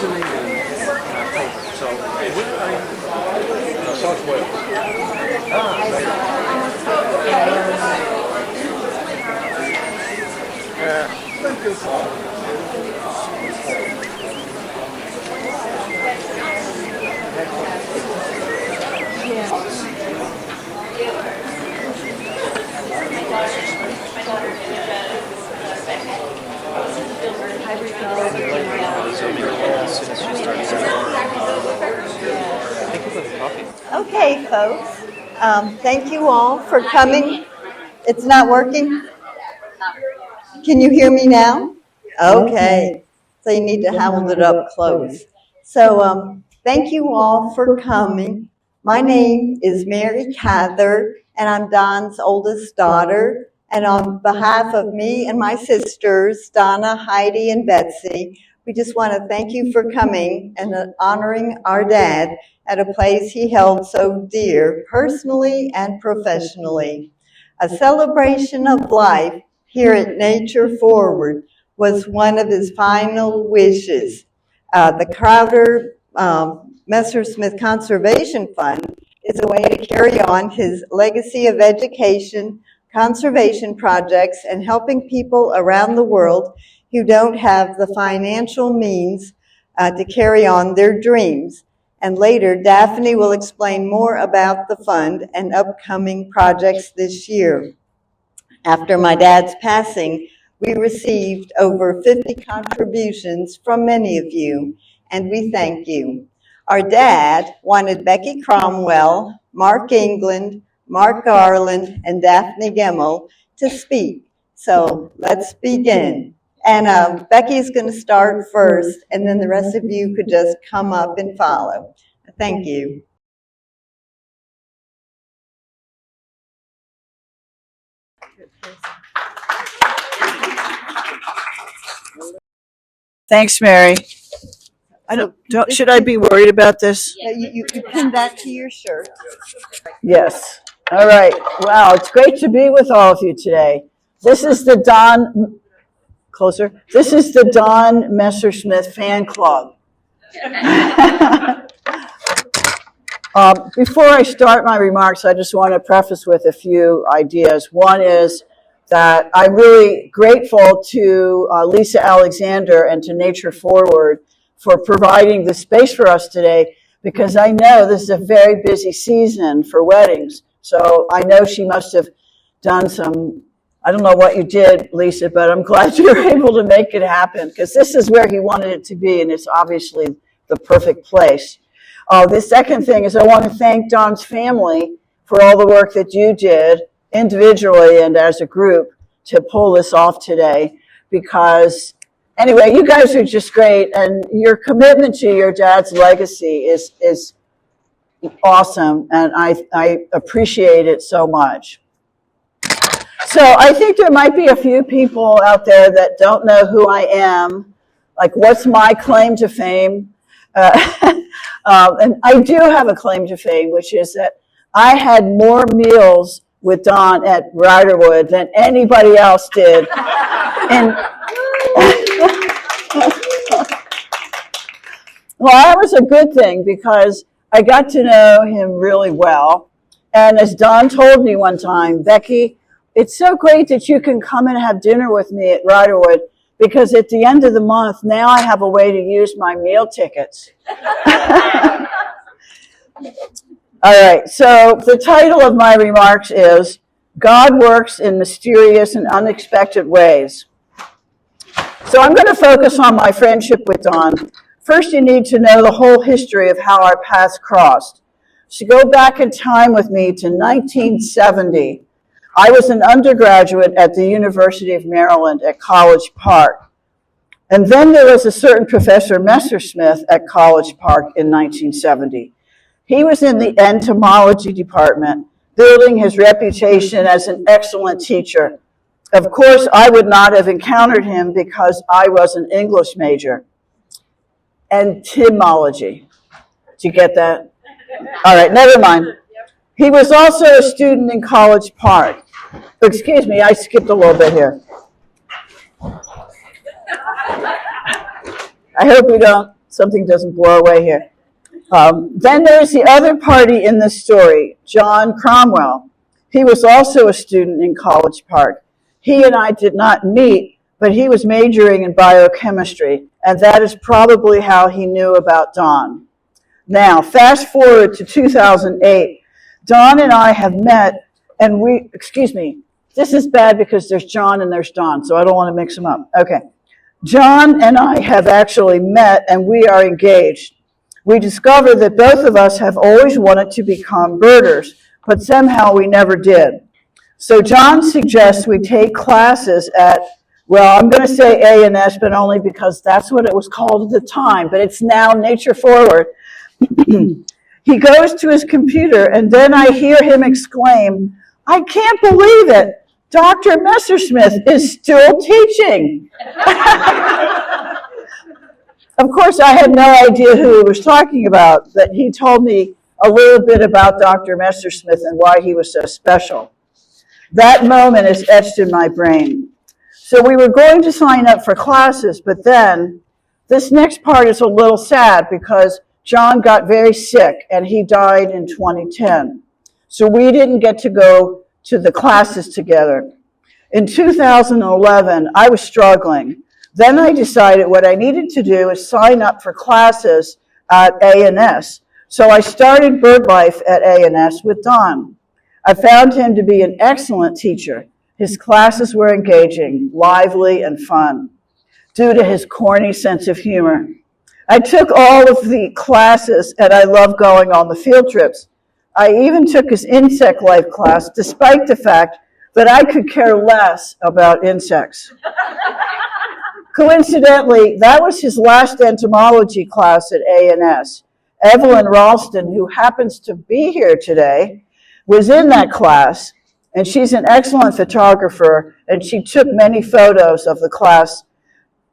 visiting in October. So, where are you? South Wales. Thank you. Okay, folks. Thank you all for coming. It's not working? Can you hear me now? Okay. So you need to hold it up close. So thank you all for coming. My name is Mary Cather, and I'm Don's oldest daughter. And on behalf of me and my sisters, Donna, Heidi, and Betsy, we just want to thank you for coming and honoring our dad at a place he held so dear, personally and professionally. A celebration of life here at Nature Forward was one of his final wishes. The Crowder Messersmith Conservation Fund is a way to carry on his legacy of education, conservation projects, and helping people around the world who don't have the financial means to carry on their dreams. And later, Daphne will explain more about the fund and upcoming projects this year. After my dad's passing, we received over 50 contributions from many of you, and we thank you. Our dad wanted Becky Cromwell, Mark England, Mark Garland, and Daphne Gemmel to speak. So let's begin. And Becky's going to start first, and then the rest of you could just come up and follow. Thank you. Thanks, Mary. Should I be worried about this? You pin that to your shirt. Yes. All right. Wow, it's great to be with all of you today. This is the Don Messersmith fan club. Before I start my remarks, I just want to preface with a few ideas. One is that I'm really grateful to Lisa Alexander and to Nature Forward for providing the space for us today, because I know this is a very busy season for weddings. So I know she must have done some, I don't know what you did, Lisa, but I'm glad you were able to make it happen, because this is where he wanted it to be, and it's obviously the perfect place. The second thing is I want to thank Don's family for all the work that you did individually and as a group to pull this off today, because anyway, you guys are just great, and your commitment to your dad's legacy is awesome, and I appreciate it so much. So I think there might be a few people out there that don't know who I am, like what's my claim to fame? And I do have a claim to fame, which is that I had more meals with Don at Riderwood than anybody else did. And well, that was a good thing, because I got to know him really well. And as Don told me one time, Becky, it's so great that you can come and have dinner with me at Riderwood, because at the end of the month, now I have a way to use my meal tickets. All right, so the title of my remarks is God Works in Mysterious and Unexpected Ways. So I'm going to focus on my friendship with Don. First, you need to know the whole history of how our paths crossed. So go back in time with me to 1970. I was an undergraduate at the University of Maryland at College Park. And then there was a certain Professor Messersmith at College Park in 1970. He was in the entomology department, building his reputation as an excellent teacher. Of course, I would not have encountered him because I was an English major. Entomology. Did you get that? All right, never mind. He was also a student in College Park. Excuse me, I skipped a little bit here. I hope we don't something doesn't blow away here. Then there's the other party in this story, John Cromwell. He was also a student in College Park. He and I did not meet, but he was majoring in biochemistry, and that is probably how he knew about Dawn. Now, fast forward to 2008. Dawn and I have met, and this is bad because there's John and there's Dawn, so I don't want to mix them up. Okay. John and I have actually met, and we are engaged. We discovered that both of us have always wanted to become birders, but somehow we never did. So John suggests we take classes at, well, I'm going to say A&S, but only because that's what it was called at the time, but it's now Nature Forward. He goes to his computer, and then I hear him exclaim, "I can't believe it! Dr. Messersmith is still teaching." Of course, I had no idea who he was talking about, but he told me a little bit about Dr. Messersmith and why he was so special. That moment is etched in my brain. So we were going to sign up for classes, but then this next part is a little sad because John got very sick and he died in 2010. So we didn't get to go to the classes together. In 2011, I was struggling. Then I decided what I needed to do is sign up for classes at A&S. So I started BirdLife at A&S with Don. I found him to be an excellent teacher. His classes were engaging, lively, and fun, due to his corny sense of humor. I took all of the classes, and I loved going on the field trips. I even took his insect life class, despite the fact that I could care less about insects. Coincidentally, that was his last entomology class at A&S. Evelyn Ralston, who happens to be here today, was in that class, and she's an excellent photographer, and she took many photos of the class.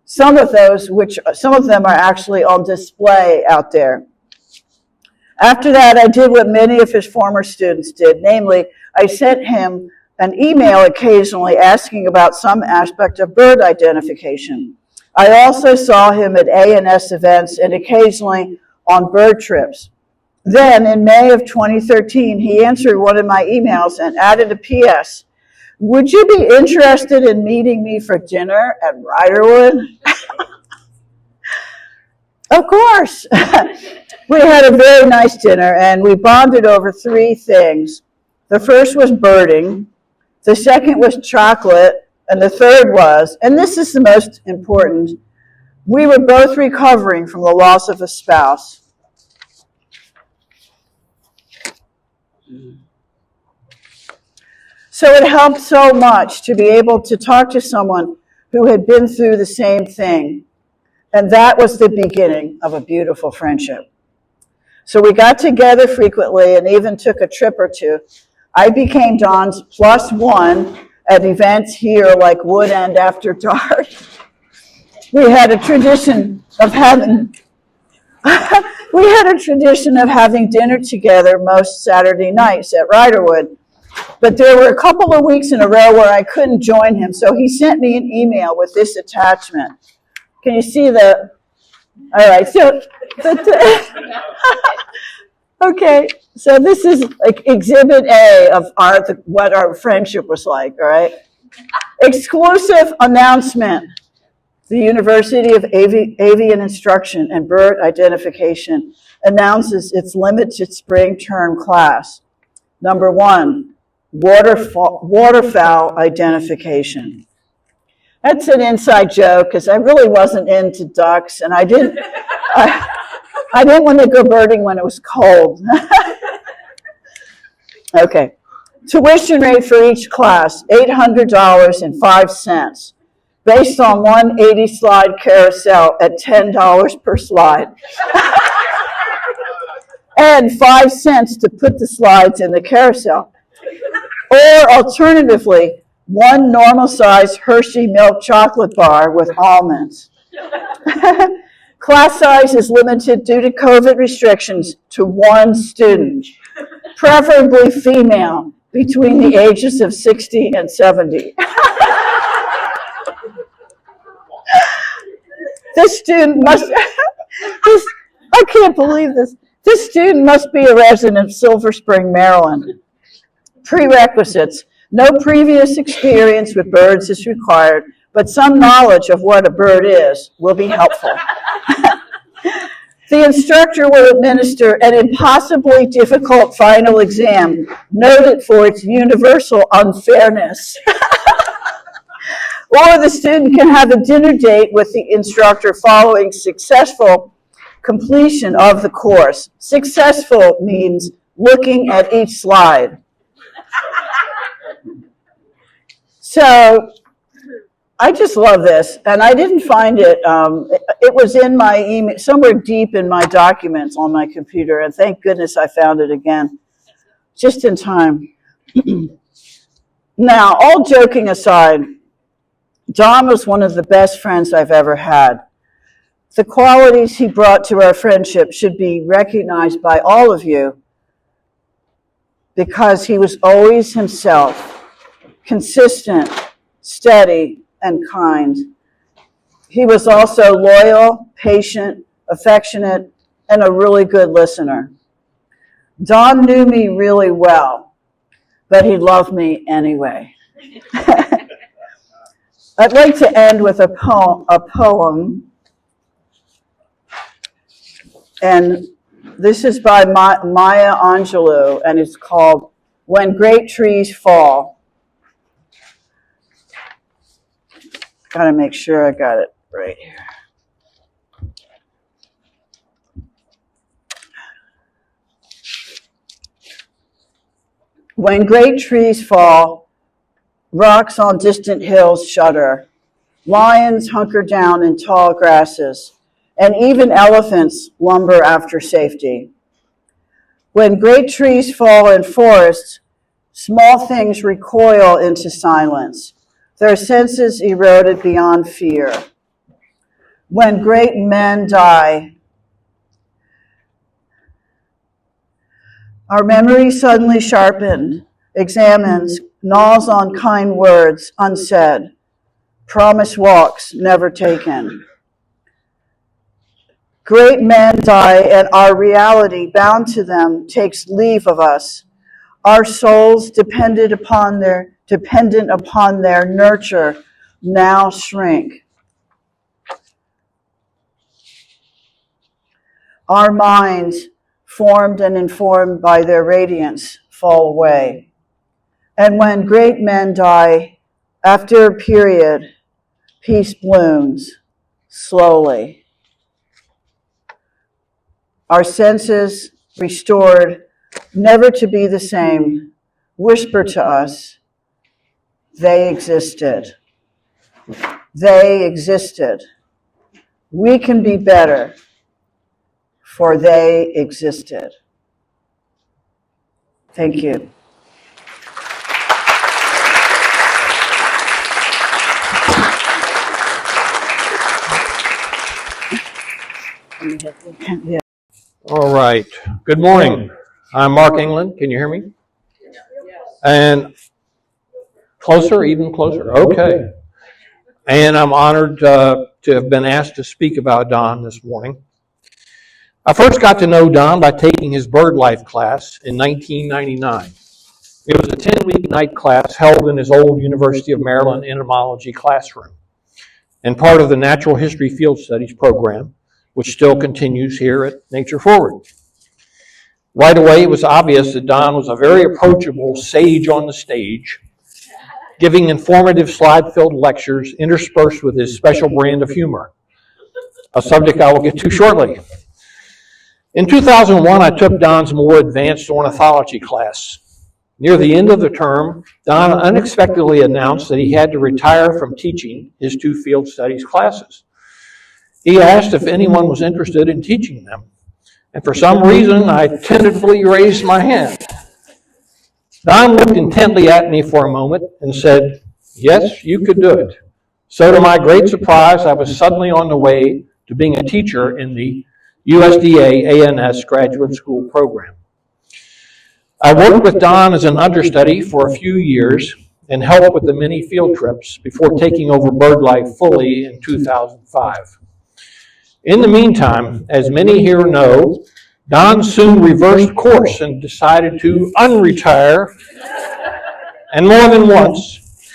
Some of them are actually on display out there. After that, I did what many of his former students did, namely, I sent him an email occasionally asking about some aspect of bird identification. I also saw him at A&S events and occasionally on bird trips. Then, in May of 2013, he answered one of my emails and added a PS. "Would you be interested in meeting me for dinner at Riderwood?" Of course. We had a very nice dinner, and we bonded over three things. The first was birding, the second was chocolate, and the third was, and this is the most important, we were both recovering from the loss of a spouse. So it helped so much to be able to talk to someone who had been through the same thing. And that was the beginning of a beautiful friendship. So we got together frequently and even took a trip or two. I became Don's +1 at events here like Wood End After Dark. We had a tradition of having dinner together most Saturday nights at Riderwood. But there were a couple of weeks in a row where I couldn't join him, so he sent me an email with this attachment. Can you see the, all right, so, okay, so this is like Exhibit A of what our friendship was like, all right? Exclusive announcement. The University of Avian Instruction and Bird Identification announces its limited spring term class. Number 1, waterfowl identification. That's an inside joke because I really wasn't into ducks, and I didn't want to go birding when it was cold. Okay. Tuition rate for each class, $800.05, based on one 80-slide carousel at $10 per slide. And 5 cents to put the slides in the carousel. Or alternatively, one normal-sized Hershey milk chocolate bar with almonds. Class size is limited due to COVID restrictions to 1 student, preferably female, between the ages of 60 and 70. This can't believe this. This student must be a resident of Silver Spring, Maryland. Prerequisites. No previous experience with birds is required, but some knowledge of what a bird is will be helpful. The instructor will administer an impossibly difficult final exam, noted for its universal unfairness. Or the student can have a dinner date with the instructor following successful completion of the course. Successful means looking at each slide. So I just love this, and I didn't find it. It was in my email, somewhere deep in my documents on my computer, and thank goodness I found it again, just in time. Now, all joking aside, Don was one of the best friends I've ever had. The qualities he brought to our friendship should be recognized by all of you because he was always himself, consistent, steady, and kind. He was also loyal, patient, affectionate, and a really good listener. Don knew me really well, but he loved me anyway. I'd like to end with a poem, and this is by Maya Angelou, and it's called When Great Trees Fall. Got to make sure I got it right here. When great trees fall, rocks on distant hills shudder, lions hunker down in tall grasses, and even elephants lumber after safety. When great trees fall in forests, small things recoil into silence, their senses eroded beyond fear. When great men die, our memory suddenly sharpened, examines, gnaws on kind words unsaid, promise walks never taken. Great men die, and our reality, bound to them, takes leave of us. Our souls, dependent upon their nurture, now shrink. Our minds, formed and informed by their radiance, fall away. And when great men die, after a period, peace blooms slowly. Our senses, restored, never to be the same, whisper to us, they existed. They existed. We can be better, for they existed. Thank you. Yeah. All right. Good morning. I'm Mark England. Can you hear me? And closer, even closer? Okay. And I'm honored to have been asked to speak about Don this morning. I first got to know Don by taking his bird life class in 1999. It was a 10-week night class held in his old University of Maryland entomology classroom and part of the Natural History Field Studies program, which still continues here at Nature Forward. Right away, it was obvious that Don was a very approachable sage on the stage, giving informative slide-filled lectures interspersed with his special brand of humor, a subject I will get to shortly. In 2001, I took Don's more advanced ornithology class. Near the end of the term, Don unexpectedly announced that he had to retire from teaching his 2 field studies classes. He asked if anyone was interested in teaching them, and for some reason, I tentatively raised my hand. Don looked intently at me for a moment and said, "Yes, you could do it." So to my great surprise, I was suddenly on the way to being a teacher in the USDA ANS graduate school program. I worked with Don as an understudy for a few years and helped with the many field trips before taking over bird life fully in 2005. In the meantime, as many here know, Don soon reversed course and decided to unretire, and more than once,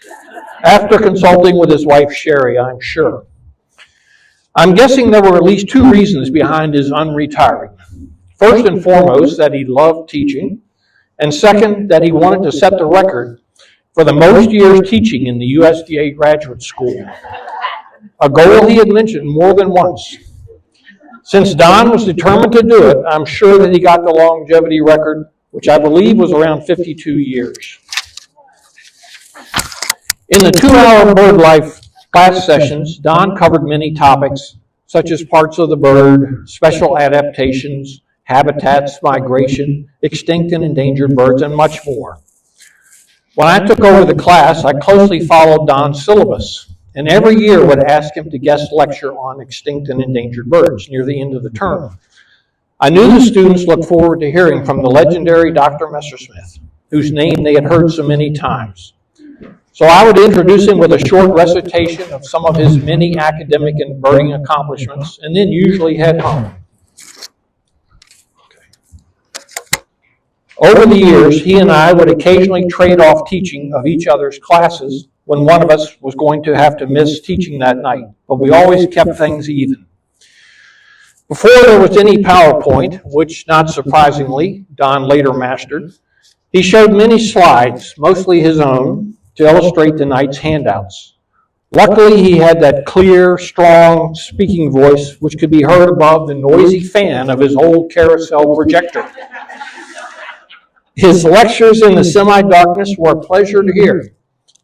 after consulting with his wife Sherry, I'm sure. I'm guessing there were at least two reasons behind his unretiring. First and foremost, that he loved teaching, and second, that he wanted to set the record for the most years teaching in the USDA graduate school, a goal he had mentioned more than once. Since Don was determined to do it, I'm sure that he got the longevity record, which I believe was around 52 years. In the 2-hour bird life class sessions, Don covered many topics, such as parts of the bird, special adaptations, habitats, migration, extinct and endangered birds, and much more. When I took over the class, I closely followed Don's syllabus, and every year would ask him to guest lecture on extinct and endangered birds near the end of the term. I knew the students looked forward to hearing from the legendary Dr. Messersmith, whose name they had heard so many times. So I would introduce him with a short recitation of some of his many academic and birding accomplishments, and then usually head home. Over the years, he and I would occasionally trade off teaching of each other's classes when one of us was going to have to miss teaching that night, but we always kept things even. Before there was any PowerPoint, which, not surprisingly, Don later mastered, he showed many slides, mostly his own, to illustrate the night's handouts. Luckily, he had that clear, strong speaking voice which could be heard above the noisy fan of his old carousel projector. His lectures in the semi-darkness were a pleasure to hear,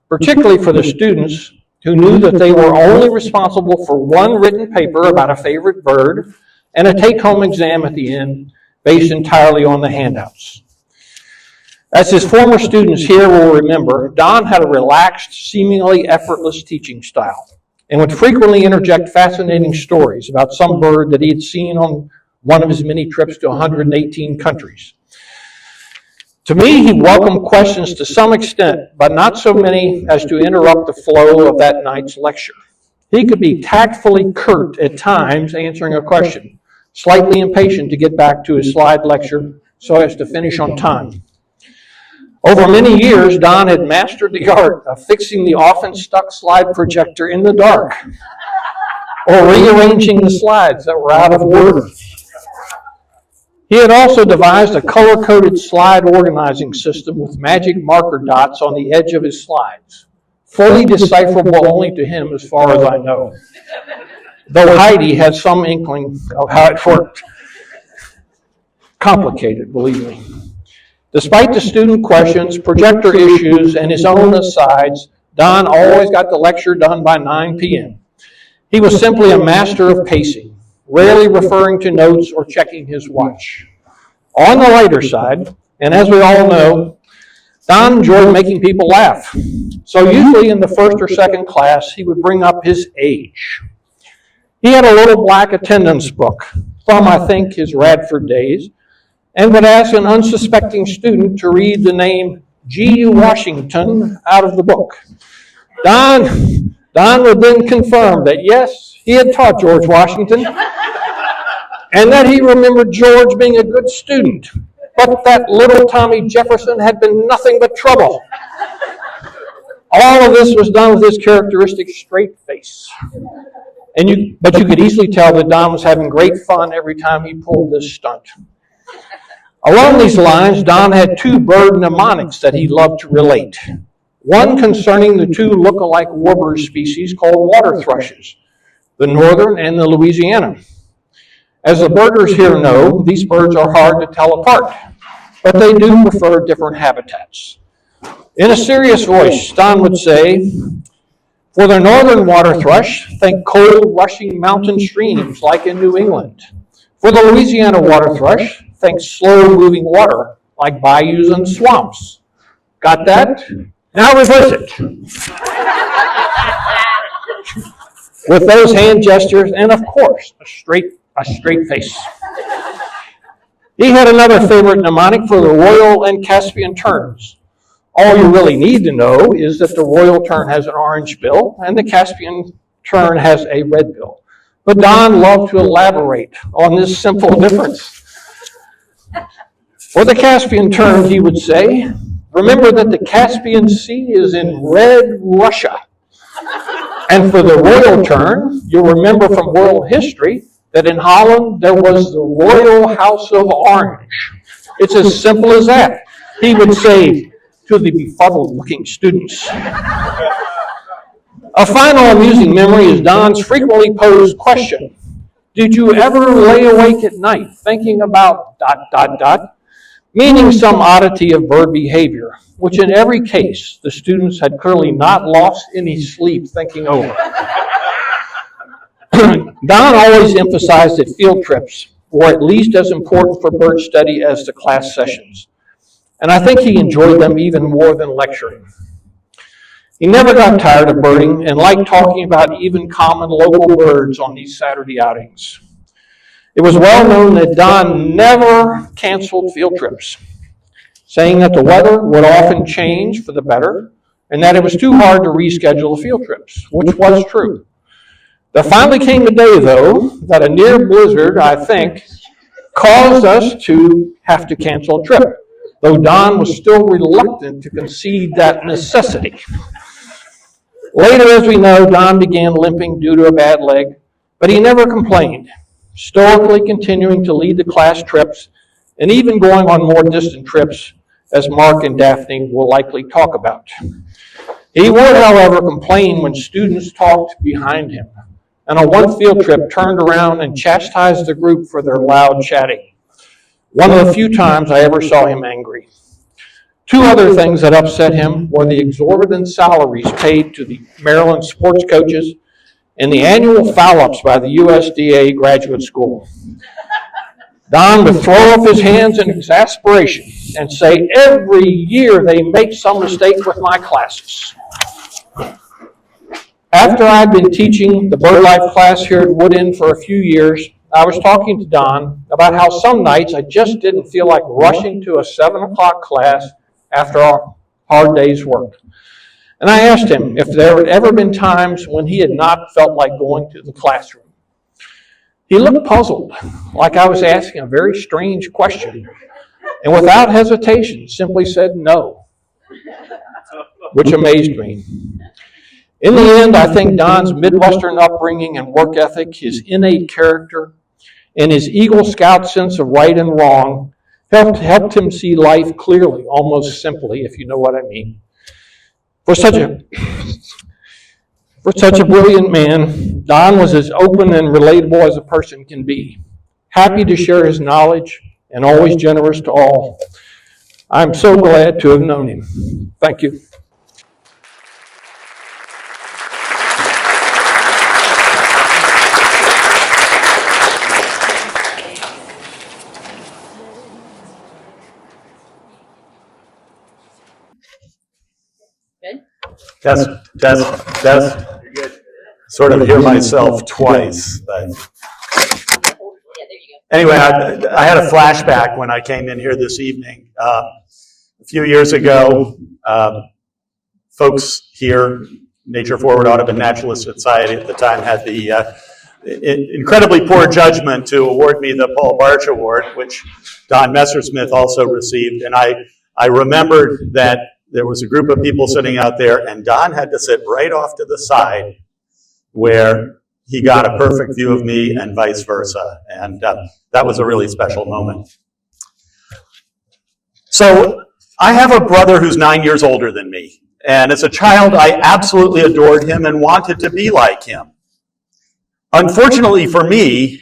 particularly for the students who knew that they were only responsible for one written paper about a favorite bird and a take-home exam at the end based entirely on the handouts. As his former students here will remember, Don had a relaxed, seemingly effortless teaching style and would frequently interject fascinating stories about some bird that he had seen on one of his many trips to 118 countries. To me, he welcomed questions to some extent, but not so many as to interrupt the flow of that night's lecture. He could be tactfully curt at times answering a question, slightly impatient to get back to his slide lecture so as to finish on time. Over many years, Don had mastered the art of fixing the often stuck slide projector in the dark, or rearranging the slides that were out of order. He had also devised a color-coded slide organizing system with magic marker dots on the edge of his slides, fully decipherable only to him as far as I know, though Heidi had some inkling of how it worked. Complicated, believe me. Despite the student questions, projector issues, and his own asides, Don always got the lecture done by 9 p.m. He was simply a master of pacing, rarely referring to notes or checking his watch. On the lighter side, and as we all know, Don enjoyed making people laugh. So usually in the first or second class, he would bring up his age. He had a little black attendance book from, I think, his Radford days, and would ask an unsuspecting student to read the name G.U. Washington out of the book. Don would then confirm that, yes, he had taught George Washington, and that he remembered George being a good student, but that little Tommy Jefferson had been nothing but trouble. All of this was done with his characteristic straight face. But you could easily tell that Don was having great fun every time he pulled this stunt. Along these lines, Don had two bird mnemonics that he loved to relate. One concerning the two look-alike warbler species called water thrushes, the northern and the Louisiana. As the birders here know, these birds are hard to tell apart, but they do prefer different habitats. In a serious voice, Don would say, for the northern water thrush, think cold, rushing mountain streams like in New England. For the Louisiana water thrush, think slow-moving water like bayous and swamps. Got that? Now reverse it. With those hand gestures and, of course, a straight face. He had another favorite mnemonic for the Royal and Caspian terns. All you really need to know is that the Royal tern has an orange bill and the Caspian tern has a red bill. But Don loved to elaborate on this simple difference. For the Caspian turn, he would say, remember that the Caspian Sea is in red Russia. And for the royal turn, you'll remember from world history that in Holland there was the Royal House of Orange. It's as simple as that, he would say to the befuddled-looking students. A final amusing memory is Don's frequently posed question. Did you ever lay awake at night thinking about ... meaning some oddity of bird behavior, which in every case the students had clearly not lost any sleep thinking over. Don always emphasized that field trips were at least as important for bird study as the class sessions, and I think he enjoyed them even more than lecturing. He never got tired of birding and liked talking about even common local birds on these Saturday outings. It was well known that Don never canceled field trips, saying that the weather would often change for the better and that it was too hard to reschedule the field trips, which was true. There finally came a day, though, that a near blizzard, I think, caused us to have to cancel a trip, though Don was still reluctant to concede that necessity. Later, as we know, Don began limping due to a bad leg, but he never complained, stoically continuing to lead the class trips and even going on more distant trips, as Mark and Daphne will likely talk about. He would, however, complain when students talked behind him, and on one field trip turned around and chastised the group for their loud chatting. One of the few times I ever saw him angry. Two other things that upset him were the exorbitant salaries paid to the Maryland sports coaches and the annual foul-ups by the USDA graduate school. Don would throw up his hands in exasperation and say, every year they make some mistake with my classes. After I'd been teaching the bird life class here at Wood End for a few years, I was talking to Don about how some nights I just didn't feel like rushing to a 7 o'clock class after a hard day's work. And I asked him if there had ever been times when he had not felt like going to the classroom. He looked puzzled, like I was asking a very strange question, and without hesitation simply said no, which amazed me. In the end, I think Don's Midwestern upbringing and work ethic, his innate character, and his Eagle Scout sense of right and wrong helped him see life clearly, almost simply, if you know what I mean. For such a brilliant man, Don was as open and relatable as a person can be, happy to share his knowledge and always generous to all. I'm so glad to have known him. Thank you. Test. Sort of hear myself twice. But anyway, I had a flashback when I came in here this evening. A few years ago, folks here, Nature Forward Audubon Naturalist Society at the time, had the incredibly poor judgment to award me the Paul Barch Award, which Don Messersmith also received. And I remembered that there was a group of people sitting out there, and Don had to sit right off to the side where he got a perfect view of me and vice versa. And that was a really special moment. So I have a brother who's 9 years older than me. And as a child, I absolutely adored him and wanted to be like him. Unfortunately for me,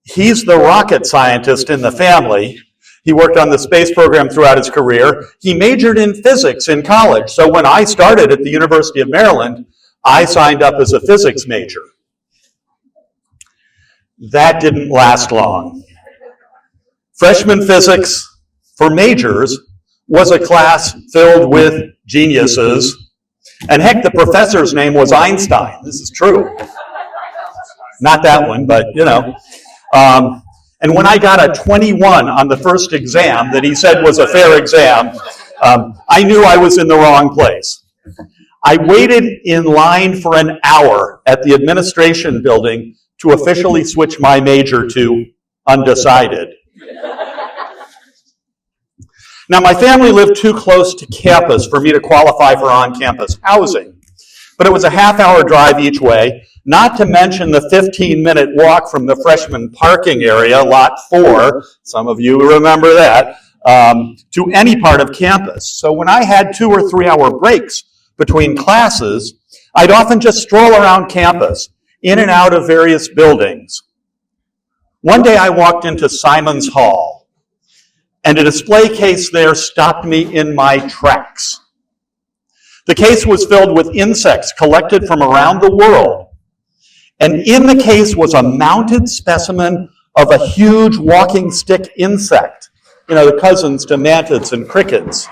he's the rocket scientist in the family. He worked on the space program throughout his career. He majored in physics in college. So when I started at the University of Maryland, I signed up as a physics major. That didn't last long. Freshman physics for majors was a class filled with geniuses. And heck, the professor's name was Einstein. This is true. Not that one, but you know. And when I got a 21 on the first exam that he said was a fair exam, I knew I was in the wrong place. I waited in line for an hour at the administration building to officially switch my major to undecided. Now, my family lived too close to campus for me to qualify for on-campus housing, but it was a half-hour drive each way, not to mention the 15-minute walk from the freshman parking area, Lot 4, some of you remember that, to any part of campus. So when I had 2 or 3 hour breaks between classes, I'd often just stroll around campus, in and out of various buildings. One day I walked into Simon's Hall, and a display case there stopped me in my tracks. The case was filled with insects collected from around the world, and in the case was a mounted specimen of a huge walking stick insect, the cousins to mantids and crickets.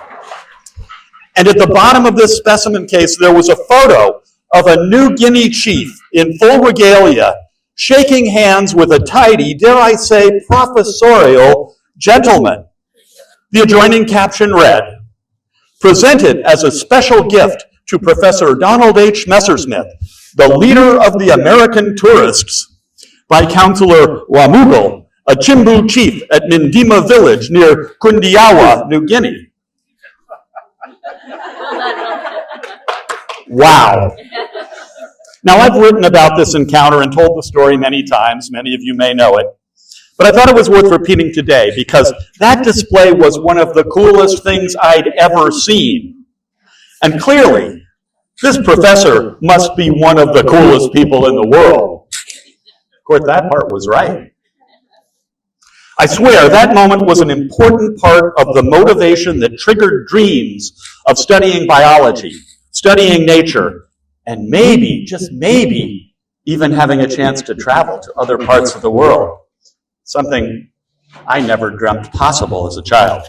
And at the bottom of this specimen case, there was a photo of a New Guinea chief in full regalia, shaking hands with a tidy, dare I say, professorial gentleman. The adjoining caption read, "Presented as a special gift to Professor Donald H. Messersmith, the leader of the American tourists, by Councillor Wamugal, a Chimbu chief at Mindima village near Kundiawa, New Guinea." Wow. Now, I've written about this encounter and told the story many times. Many of you may know it. But I thought it was worth repeating today because that display was one of the coolest things I'd ever seen. And clearly, this professor must be one of the coolest people in the world. Of course, that part was right. I swear that moment was an important part of the motivation that triggered dreams of studying biology, studying nature, and maybe, just maybe, even having a chance to travel to other parts of the world. Something I never dreamt possible as a child.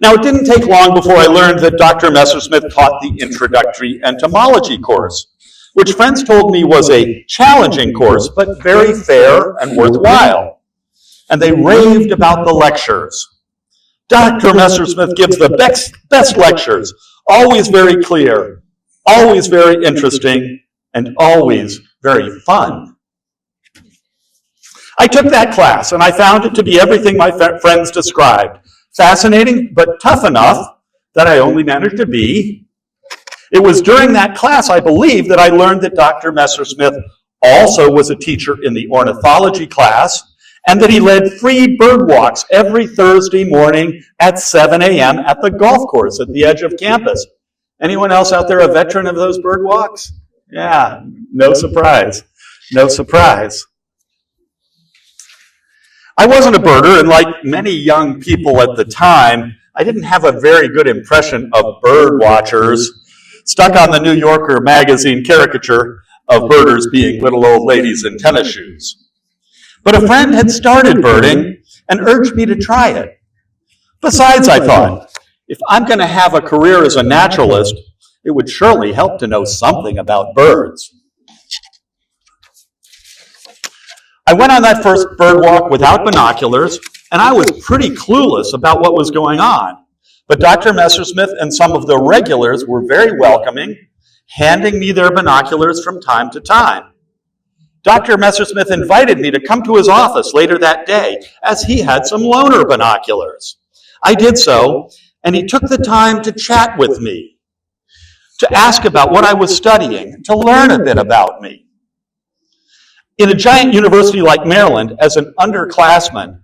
Now, it didn't take long before I learned that Dr. Messersmith taught the introductory entomology course, which friends told me was a challenging course, but very fair and worthwhile. And they raved about the lectures. Dr. Messersmith gives the best lectures, always very clear, always very interesting, and always very fun. I took that class, and I found it to be everything my friends described. Fascinating, but tough enough that I only managed to be. It was during that class, I believe, that I learned that Dr. Messersmith also was a teacher in the ornithology class, and that he led free bird walks every Thursday morning at 7 a.m. at the golf course at the edge of campus. Anyone else out there a veteran of those bird walks? Yeah, no surprise. No surprise. I wasn't a birder, and like many young people at the time, I didn't have a very good impression of bird watchers, stuck on the New Yorker magazine caricature of birders being little old ladies in tennis shoes. But a friend had started birding and urged me to try it. Besides, I thought, if I'm going to have a career as a naturalist, it would surely help to know something about birds. I went on that first bird walk without binoculars, and I was pretty clueless about what was going on. But Dr. Messersmith and some of the regulars were very welcoming, handing me their binoculars from time to time. Dr. Messersmith invited me to come to his office later that day, as he had some loaner binoculars. I did so, and he took the time to chat with me, to ask about what I was studying, to learn a bit about me. In a giant university like Maryland, as an underclassman,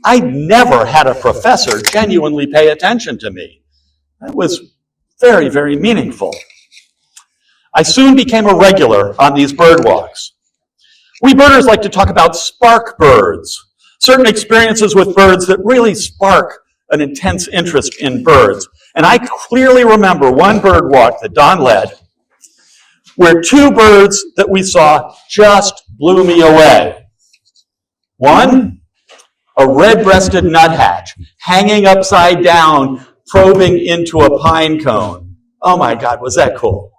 I'd never had a professor genuinely pay attention to me. That was very, very meaningful. I soon became a regular on these bird walks. We birders like to talk about spark birds, certain experiences with birds that really spark an intense interest in birds. And I clearly remember one bird walk that Don led, where two birds that we saw just blew me away. One, a red-breasted nuthatch, hanging upside down, probing into a pine cone. Oh my God, was that cool.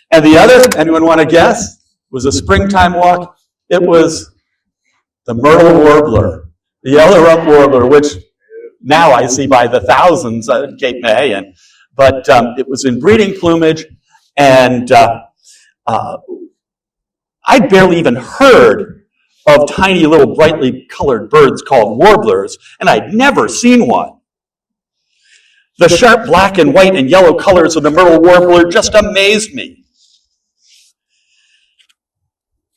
And the other, anyone want to guess? Was a springtime walk. It was the myrtle warbler, the yellow-rump warbler, which now I see by the thousands at Cape May. But it was in breeding plumage, and I'd barely even heard of tiny little brightly colored birds called warblers, and I'd never seen one. The sharp black and white and yellow colors of the myrtle warbler just amazed me.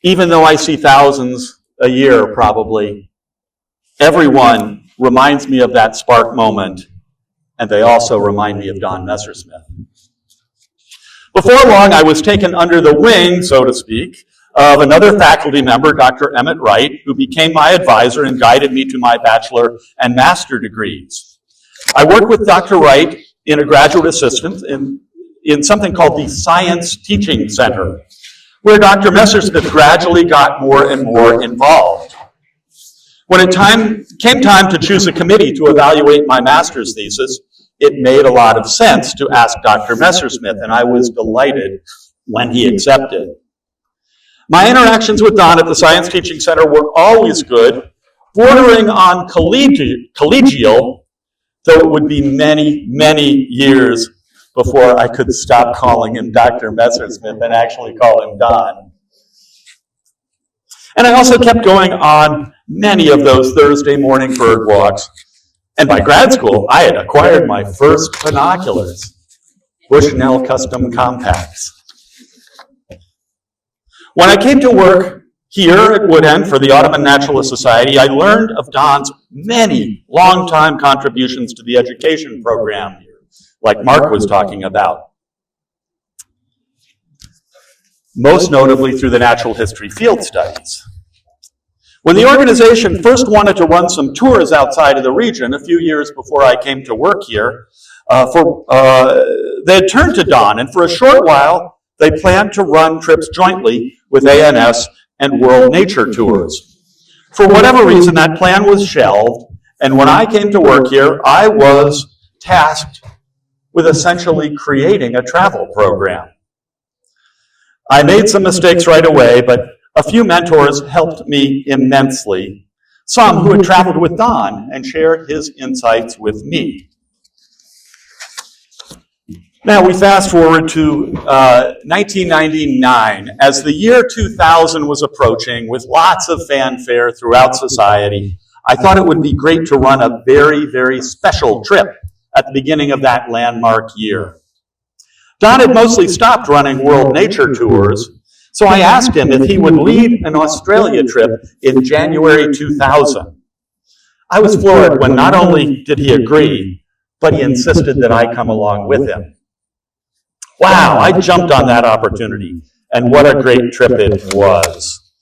Even though I see thousands a year probably, everyone reminds me of that spark moment, and they also remind me of Don Messersmith. Before long, I was taken under the wing, so to speak, of another faculty member, Dr. Emmett Wright, who became my advisor and guided me to my bachelor and master degrees. I worked with Dr. Wright in a graduate assistant in something called the Science Teaching Center, where Dr. Messersmith gradually got more and more involved. When it came time to choose a committee to evaluate my master's thesis, it made a lot of sense to ask Dr. Messersmith, and I was delighted when he accepted. My interactions with Don at the Science Teaching Center were always good, bordering on collegial, though it would be many, many years before I could stop calling him Dr. Messersmith and actually call him Don. And I also kept going on many of those Thursday morning bird walks. And by grad school, I had acquired my first binoculars, Bushnell Custom Compacts. When I came to work here at Wood End for the Audubon Naturalist Society, I learned of Don's many long-time contributions to the education program here, like Mark was talking about. Most notably through the natural history field studies. When the organization first wanted to run some tours outside of the region a few years before I came to work here, they had turned to Don, and for a short while, they planned to run trips jointly with ANS and World Nature Tours. For whatever reason, that plan was shelved, and when I came to work here, I was tasked with essentially creating a travel program. I made some mistakes right away, but a few mentors helped me immensely, some who had traveled with Don and shared his insights with me. Now we fast forward to 1999. As the year 2000 was approaching with lots of fanfare throughout society, I thought it would be great to run a very, very special trip at the beginning of that landmark year. Don had mostly stopped running World Nature Tours, so I asked him if he would lead an Australia trip in January 2000. I was floored when not only did he agree, but he insisted that I come along with him. Wow, I jumped on that opportunity, and what a great trip it was.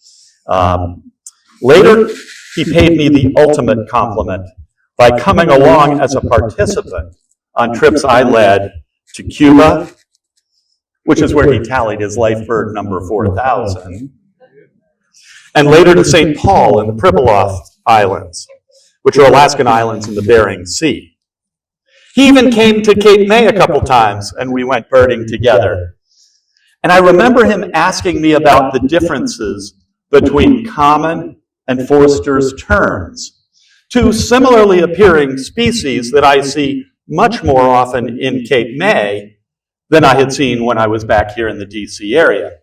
Later, he paid me the ultimate compliment by coming along as a participant on trips I led to Cuba, which is where he tallied his life bird number 4,000, and later to St. Paul and the Pribilof Islands, which are Alaskan islands in the Bering Sea. He even came to Cape May a couple times, and we went birding together. And I remember him asking me about the differences between common and Forster's terns, two similarly appearing species that I see much more often in Cape May than I had seen when I was back here in the DC area.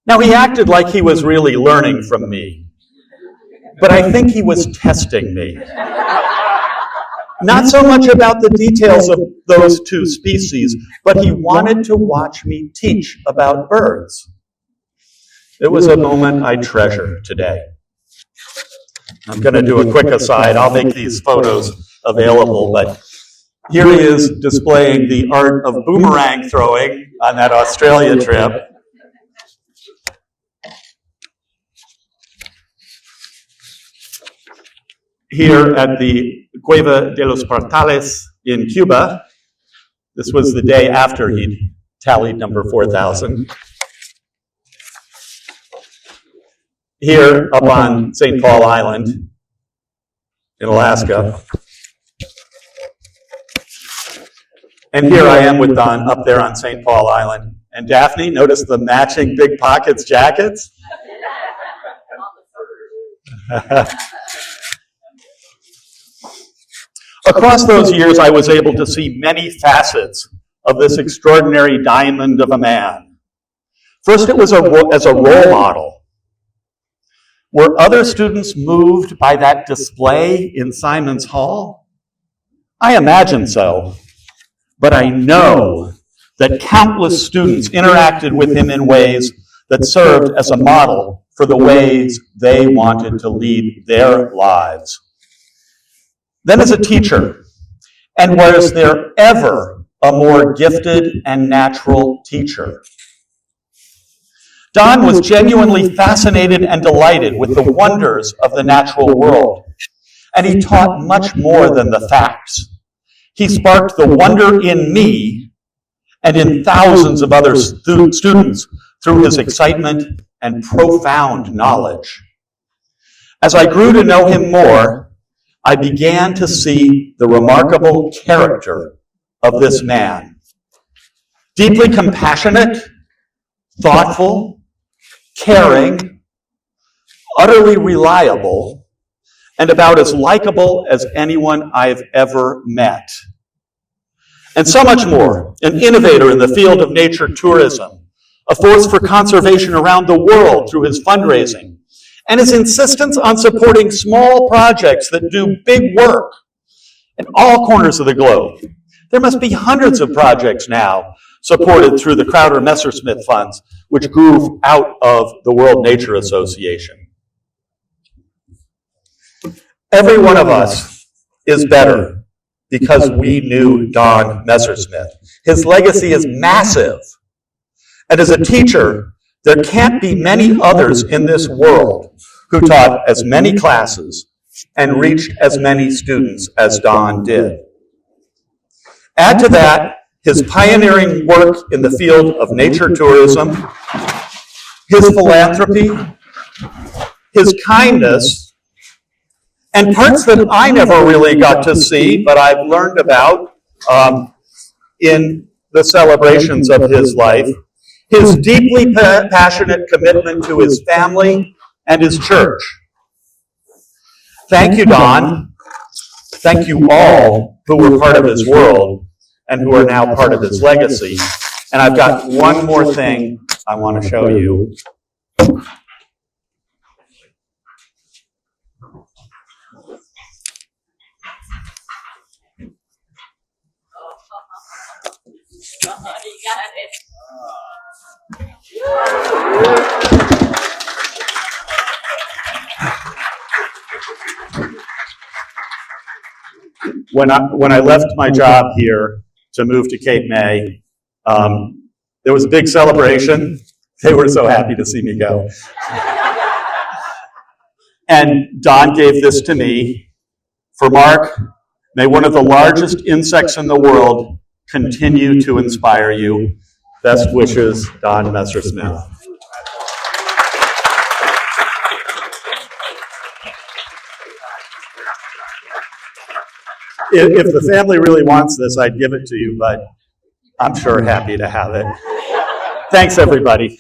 Now, he acted like he was really learning from me, but I think he was testing me. Not so much about the details of those two species, but he wanted to watch me teach about birds. It was a moment I treasure today. I'm going to do a quick aside. I'll make these photos available, but here he is displaying the art of boomerang throwing on that Australia trip. Here at the Cueva de los Portales in Cuba. This was the day after he'd tallied number 4,000. Here up on St. Paul Island in Alaska. And here I am with Don up there on St. Paul Island. And Daphne, notice the matching Big Pockets jackets? Across those years, I was able to see many facets of this extraordinary diamond of a man. First, it was as a role model. Were other students moved by that display in Simon's Hall? I imagine so, but I know that countless students interacted with him in ways that served as a model for the ways they wanted to lead their lives. Then as a teacher, and was there ever a more gifted and natural teacher? Don was genuinely fascinated and delighted with the wonders of the natural world, and he taught much more than the facts. He sparked the wonder in me and in thousands of other students through his excitement and profound knowledge. As I grew to know him more, I began to see the remarkable character of this man. Deeply compassionate, thoughtful, caring, utterly reliable, and about as likable as anyone I've ever met. And so much more, an innovator in the field of nature tourism, a force for conservation around the world through his fundraising, and his insistence on supporting small projects that do big work in all corners of the globe. There must be hundreds of projects now supported through the Crowder Messersmith funds, which grew out of the World Nature Association. Every one of us is better because we knew Don Messersmith. His legacy is massive. And as a teacher, there can't be many others in this world who taught as many classes and reached as many students as Don did. Add to that his pioneering work in the field of nature tourism, his philanthropy, his kindness, and parts that I never really got to see, but I've learned about in the celebrations of his life, his deeply passionate commitment to his family and his church. Thank you, Don. Thank you all who were part of his world and who are now part of his legacy. And I've got one more thing I want to show you. When I left my job here to move to Cape May, there was a big celebration. They were so happy to see me go. And Don gave this to me. For Mark, may one of the largest insects in the world continue to inspire you. Best wishes, Don Messersmith. If the family really wants this, I'd give it to you, but I'm sure happy to have it. Thanks, everybody.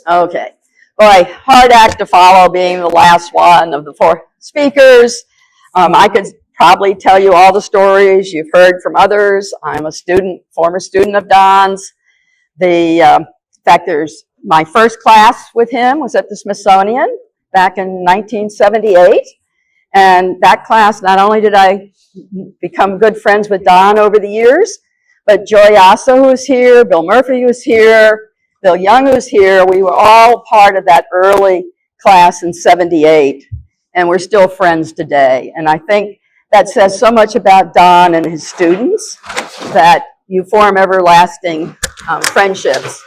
Okay. Boy, hard act to follow being the last one of the four speakers. I could probably tell you all the stories you've heard from others. I'm a former student of Don's. In fact, my first class with him was at the Smithsonian back in 1978. And that class, not only did I become good friends with Don over the years, but Joy Asa, who was here, Bill Murphy, who was here, Bill Young, who was here. We were all part of that early class in 78, and we're still friends today. And I think that says so much about Don and his students, that you form everlasting friendships,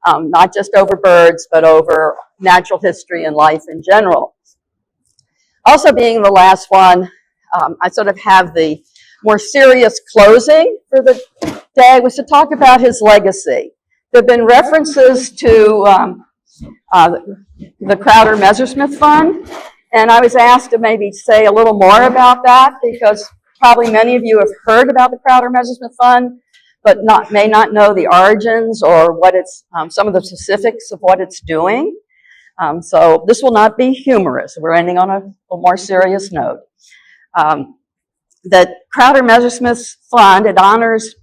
not just over birds, but over natural history and life in general. Also being the last one, I sort of have the more serious closing for the day, was to talk about his legacy. There have been references to the Crowder Messersmith Fund, and I was asked to maybe say a little more about that, because probably many of you have heard about the Crowder Messersmith Fund, but may not know the origins or what it's, some of the specifics of what it's doing. So this will not be humorous. We're ending on a more serious note. The Crowder Messersmith Fund, it honors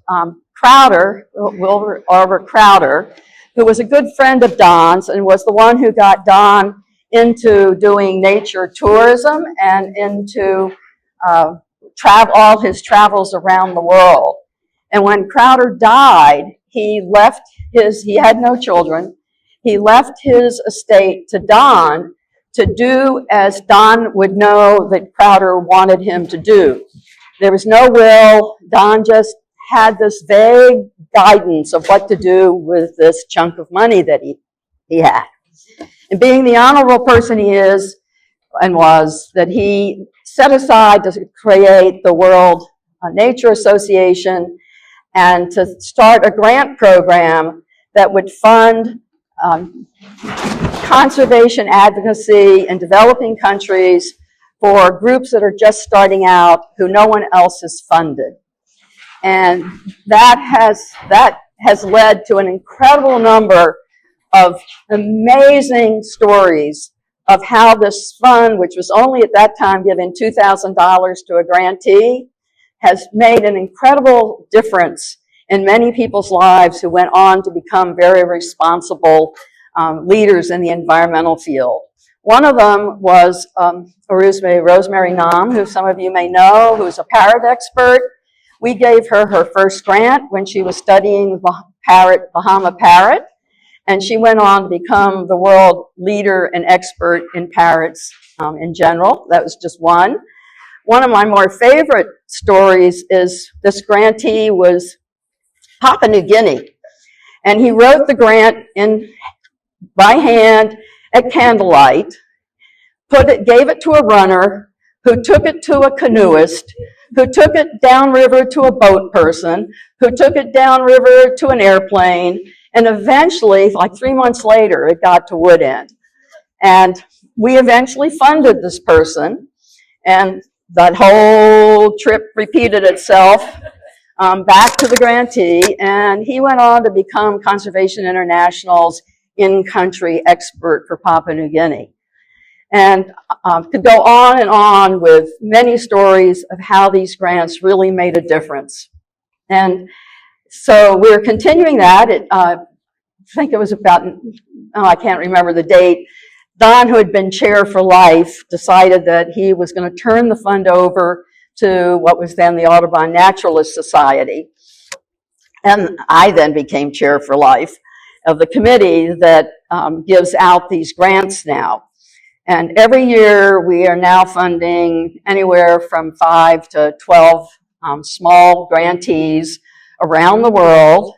Crowder, Wilbur Crowder, who was a good friend of Don's and was the one who got Don into doing nature tourism and into all his travels around the world. And when Crowder died, he had no children. He left his estate to Don to do as Don would know that Crowder wanted him to do. There was no will. Don just had this vague guidance of what to do with this chunk of money that he had. And being the honorable person he is and was, that he set aside to create the World Nature Association and to start a grant program that would fund conservation advocacy in developing countries for groups that are just starting out who no one else has funded. And that has led to an incredible number of amazing stories of how this fund, which was only at that time giving $2,000 to a grantee, has made an incredible difference in many people's lives who went on to become very responsible leaders in the environmental field. One of them was Rosemary Nam, who some of you may know, who's a parrot expert. We gave her her first grant when she was studying Bahama parrot, and she went on to become the world leader and expert in parrots in general. That was just one. One of my more favorite stories is this grantee was Papua New Guinea, and he wrote the grant by hand at candlelight, gave it to a runner, who took it to a canoeist, who took it downriver to a boat person, who took it downriver to an airplane, and eventually, like 3 months later, it got to Woodend. And we eventually funded this person, and that whole trip repeated itself back to the grantee, and he went on to become Conservation International's in-country expert for Papua New Guinea. And could go on and on with many stories of how these grants really made a difference. And so we're continuing that. I think it was about, I can't remember the date. Don, who had been chair for life, decided that he was going to turn the fund over to what was then the Audubon Naturalist Society. And I then became chair for life of the committee that gives out these grants now. And every year we are now funding anywhere from 5 to 12 small grantees around the world.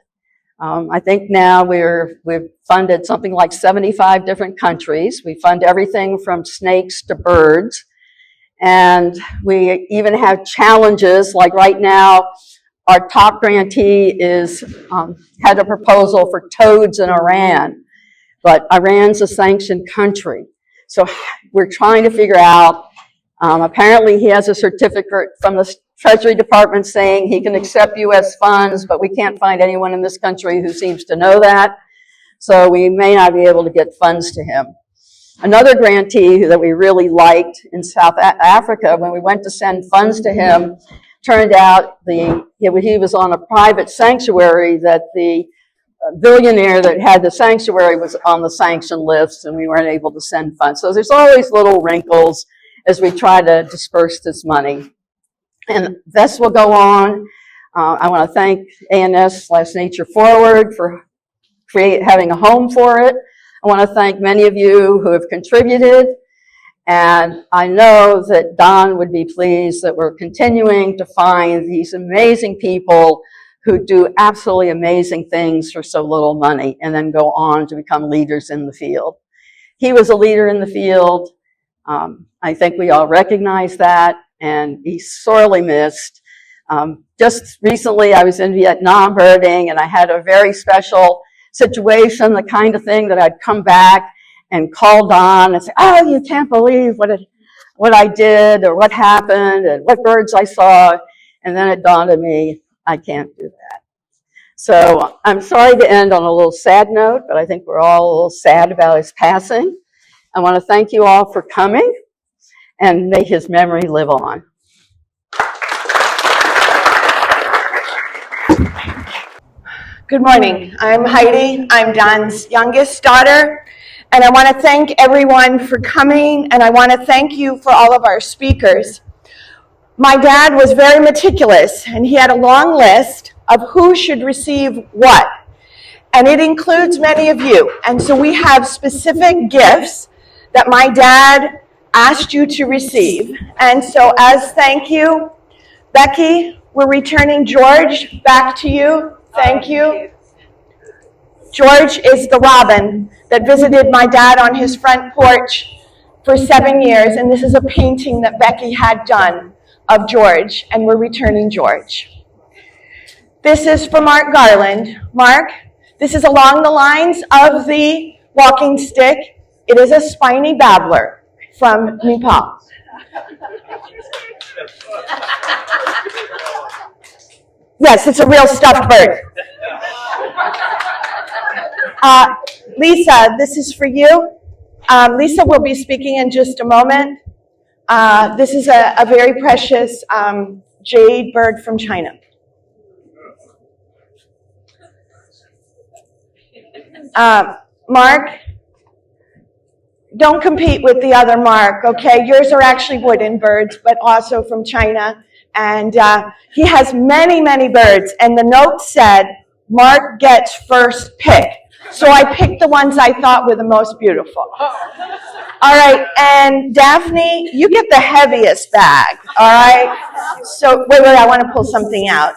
I think now we've funded something like 75 different countries. We fund everything from snakes to birds. And we even have challenges, like right now, our top grantee had a proposal for toads in Iran, but Iran's a sanctioned country. So we're trying to figure out, apparently he has a certificate from the Treasury Department saying he can accept U.S. funds, but we can't find anyone in this country who seems to know that. So we may not be able to get funds to him. Another grantee that we really liked in South Africa, when we went to send funds to him, turned out he was on a private sanctuary that the billionaire that had the sanctuary was on the sanction list, and we weren't able to send funds. So there's always little wrinkles as we try to disperse this money. And this will go on. I want to thank ANS/Nature Forward for having a home for it. I want to thank many of you who have contributed. And I know that Don would be pleased that we're continuing to find these amazing people who do absolutely amazing things for so little money and then go on to become leaders in the field. He was a leader in the field. I think we all recognize that, and he's sorely missed. Just recently, I was in Vietnam birding, and I had a very special situation, the kind of thing that I'd come back and call Don and say, oh, you can't believe what I did or what happened and what birds I saw. And then it dawned on me, I can't do that. So I'm sorry to end on a little sad note, but I think we're all a little sad about his passing. I want to thank you all for coming, and may his memory live on. Good morning. I'm Heidi. I'm Don's youngest daughter, and I want to thank everyone for coming, and I want to thank you for all of our speakers. My dad was very meticulous, and he had a long list of who should receive what, and it includes many of you. And so we have specific gifts that my dad asked you to receive. And so as thank you, Becky, we're returning George back to you. Thank you. George is the robin that visited my dad on his front porch for 7 years, and this is a painting that Becky had done of George, and we're returning George. This is for Mark Garland. Mark, this is along the lines of the walking stick. It is a spiny babbler from Nepal. Yes, it's a real stuffed bird. Lisa, this is for you. Lisa will be speaking in just a moment. This is a very precious jade bird from China. Mark, don't compete with the other Mark, okay? Yours are actually wooden birds, but also from China. And he has many, many birds. And the note said, Mark gets first pick. So I picked the ones I thought were the most beautiful. All right, and Daphne, you get the heaviest bag, all right? So, wait, I want to pull something out.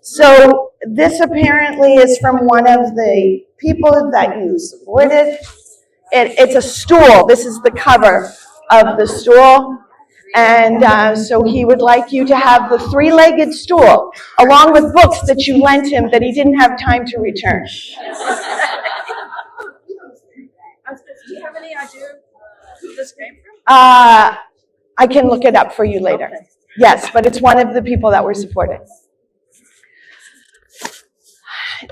So this apparently is from one of the people that you supported. It's a stool. This is the cover of the stool. And so he would like you to have the three-legged stool, along with books that you lent him that he didn't have time to return. Do you have any idea who this came from? I can look it up for you later. Okay. Yes, but it's one of the people that were supported.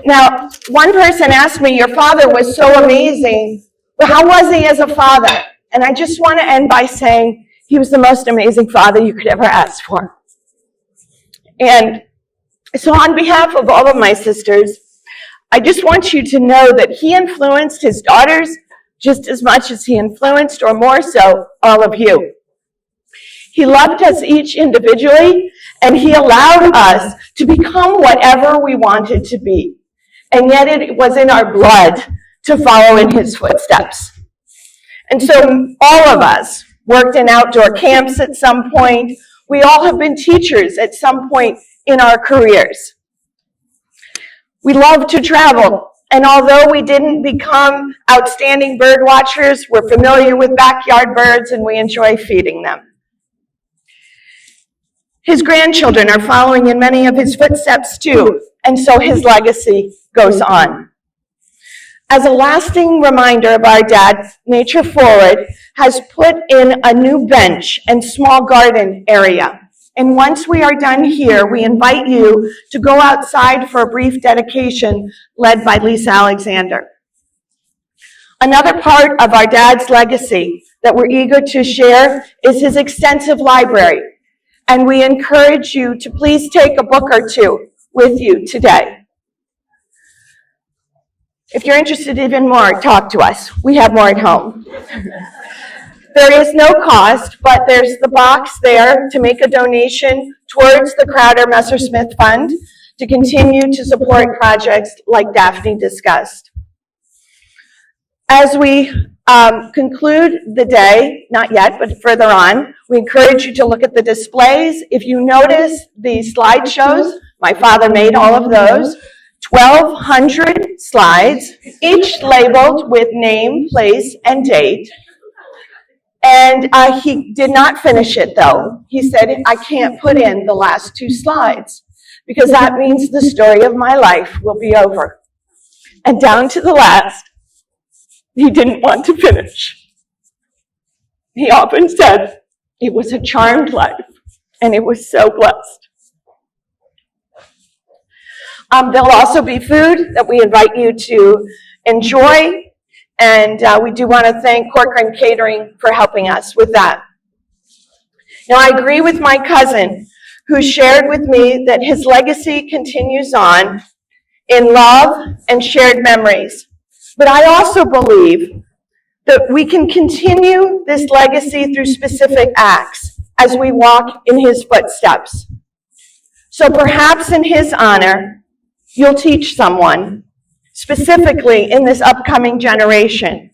Now, one person asked me, your father was so amazing, but how was he as a father? And I just want to end by saying he was the most amazing father you could ever ask for. And so on behalf of all of my sisters, I just want you to know that he influenced his daughters just as much as he influenced, or more so, all of you. He loved us each individually, and he allowed us to become whatever we wanted to be. And yet it was in our blood to follow in his footsteps. And so all of us worked in outdoor camps at some point. We all have been teachers at some point in our careers. We love to travel. And although we didn't become outstanding bird watchers, we're familiar with backyard birds and we enjoy feeding them. His grandchildren are following in many of his footsteps too, and so his legacy goes on. As a lasting reminder of our dad, Nature Forward has put in a new bench and small garden area. And once we are done here, we invite you to go outside for a brief dedication led by Lisa Alexander. Another part of our dad's legacy that we're eager to share is his extensive library. And we encourage you to please take a book or two with you today. If you're interested in more, talk to us. We have more at home. There is no cost, but there's the box there to make a donation towards the Crowder Messersmith Fund to continue to support projects like Daphne discussed. As we conclude the day, not yet, but further on, we encourage you to look at the displays. If you notice the slideshows, my father made all of those, 1,200 slides, each labeled with name, place, and date. And he did not finish it, though. He said, I can't put in the last 2 slides because that means the story of my life will be over. And down to the last, he didn't want to finish. He often said it was a charmed life, and it was so blessed. There'll also be food that we invite you to enjoy. And we do want to thank Corcoran Catering for helping us with that. Now, I agree with my cousin who shared with me that his legacy continues on in love and shared memories. But I also believe that we can continue this legacy through specific acts as we walk in his footsteps. So perhaps in his honor, you'll teach someone, specifically in this upcoming generation,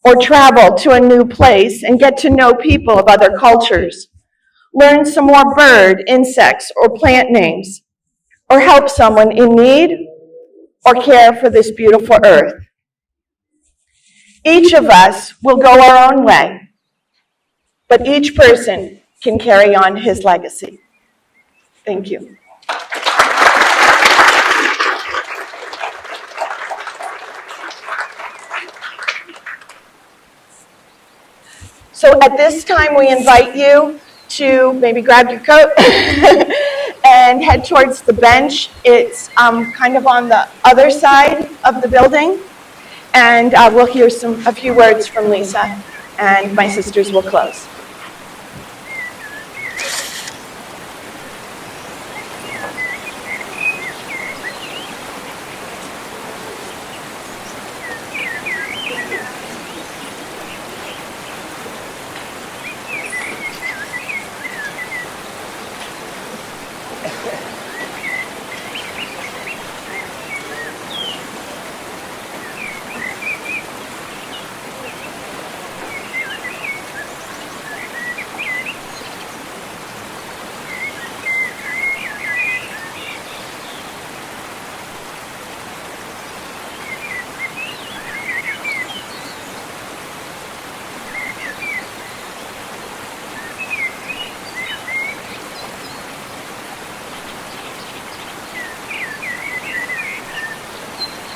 or travel to a new place and get to know people of other cultures, learn some more bird, insects, or plant names, or help someone in need or care for this beautiful earth. Each of us will go our own way, but each person can carry on his legacy. Thank you. So at this time, we invite you to maybe grab your coat and head towards the bench. It's kind of on the other side of the building. And we'll hear a few words from Lisa, and my sisters will close.